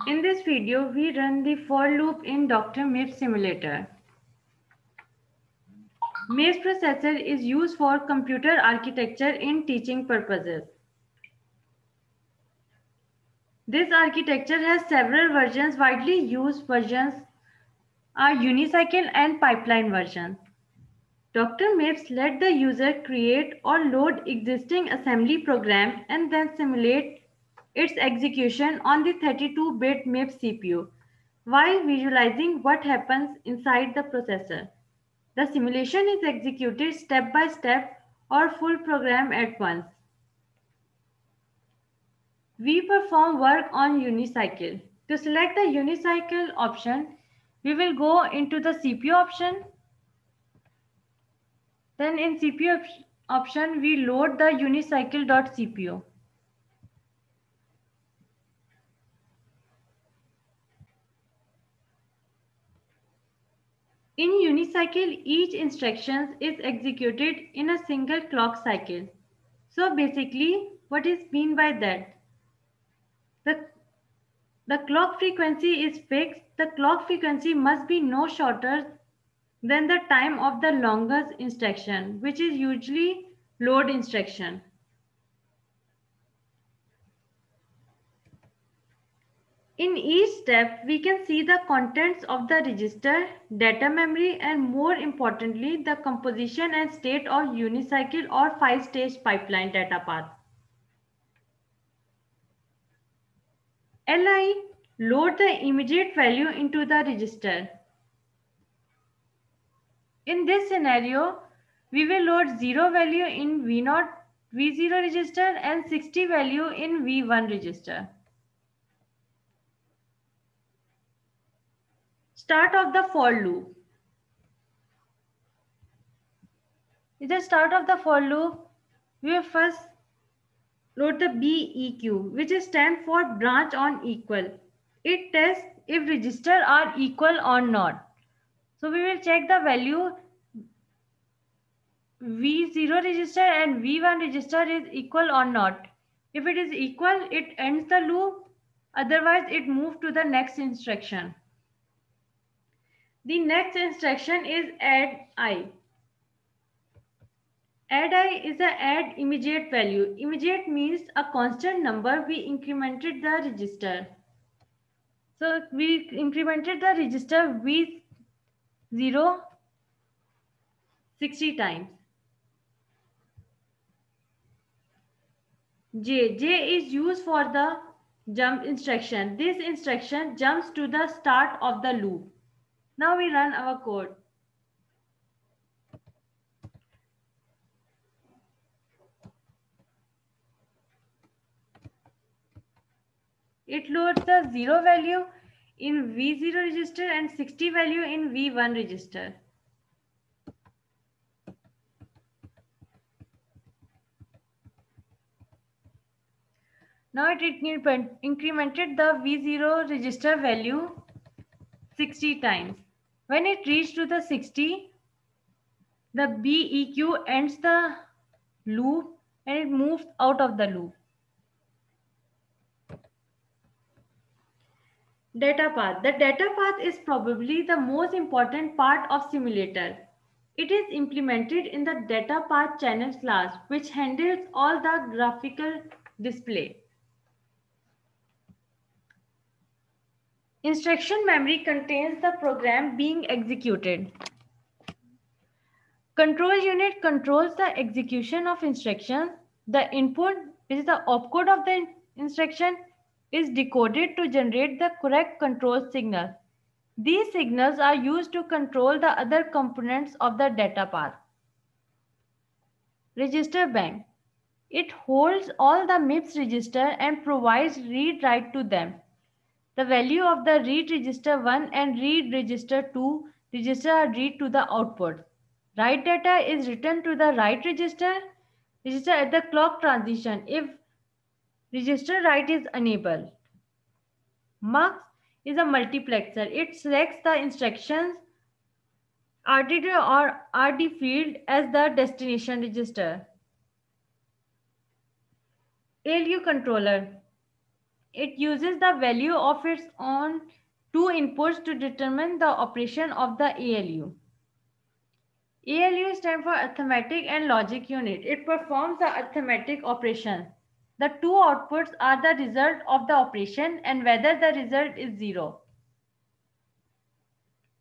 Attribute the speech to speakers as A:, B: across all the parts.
A: In this video, we run the for loop in Dr. MIPS simulator. MIPS processor is used for computer architecture in teaching purposes. This architecture has several versions. Widely used versions are unicycle and pipeline versions. Dr. MIPS let the user create or load existing assembly program and then simulate its execution on the 32-bit MIPS CPU while visualizing what happens inside the processor. The simulation is executed step by step or full program at once. We perform work on unicycle. To select the unicycle option, we will go into the CPU option. Then in CPU option, we load the unicycle.cpu. In unicycle, each instruction is executed in a single clock cycle. So basically, what is mean by that? The clock frequency is fixed. The clock frequency must be no shorter than the time of the longest instruction, which is usually load instruction. In each step, we can see the contents of the register, data memory, and more importantly, the composition and state of unicycle or 5-stage pipeline data path. LI load the immediate value into the register. In this scenario, we will load 0 value in V0 register and 60 value in V1 register. Start of the for loop. At the start of the for loop, we will first load the BEQ, which is stand for branch on equal. It tests if register are equal or not. So we will check the value V0 register and V1 register is equal or not. If it is equal, it ends the loop. Otherwise, it moves to the next instruction. The next instruction is add I. Add I is a add immediate value. Immediate means a constant number. We incremented the register. So we incremented the register V0 60 times. J is used for the jump instruction. This instruction jumps to the start of the loop. Now we run our code. It loads the 0 value in V0 register and 60 value in V1 register. Now it incremented the V0 register value 60 times. When it reached to the 60, the BEQ ends the loop and it moves out of the loop. Data path. The data path is probably the most important part of simulator. It is implemented in the data path channel class, which handles all the graphical display. Instruction memory contains the program being executed. Control unit controls the execution of instructions. The input, which is the opcode of the instruction, is decoded to generate the correct control signal. These signals are used to control the other components of the data path. Register bank. It holds all the MIPS register and provides read-write to them. The value of the read register 1 and read register 2 register are read to the output. Write data is written to the write register at the clock transition if register write is enabled. Mux is a multiplexer. It selects the instructions RTD or RD field as the destination register. ALU controller. It uses the value of its own two inputs to determine the operation of the ALU. ALU stands for arithmetic and logic unit. It performs the arithmetic operation. The two outputs are the result of the operation and whether the result is zero.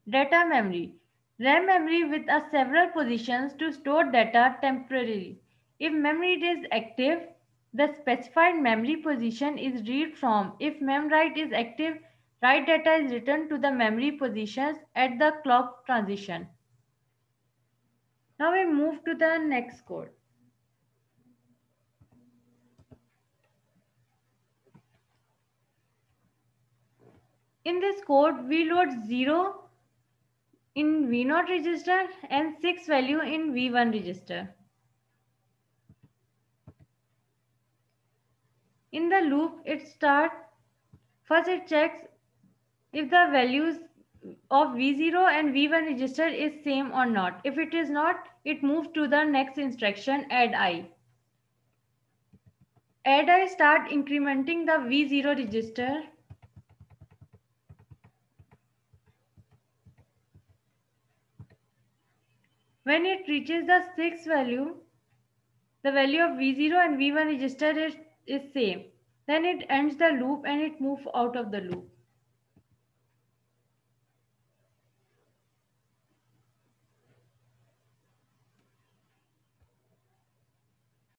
A: Data memory. RAM memory with several positions to store data temporarily. If memory is active, the specified memory position is read from. If memwrite is active, write data is returned to the memory positions at the clock transition. Now we move to the next code. In this code, we load 0 in V0 register and 6 value in V1 register. In the loop, first it checks if the values of V0 and V1 register is same or not. If it is not, it moves to the next instruction, add I. Add I start incrementing the V0 register. When it reaches the 6th value, the value of V0 and V1 register is same. Then it ends the loop and it moves out of the loop.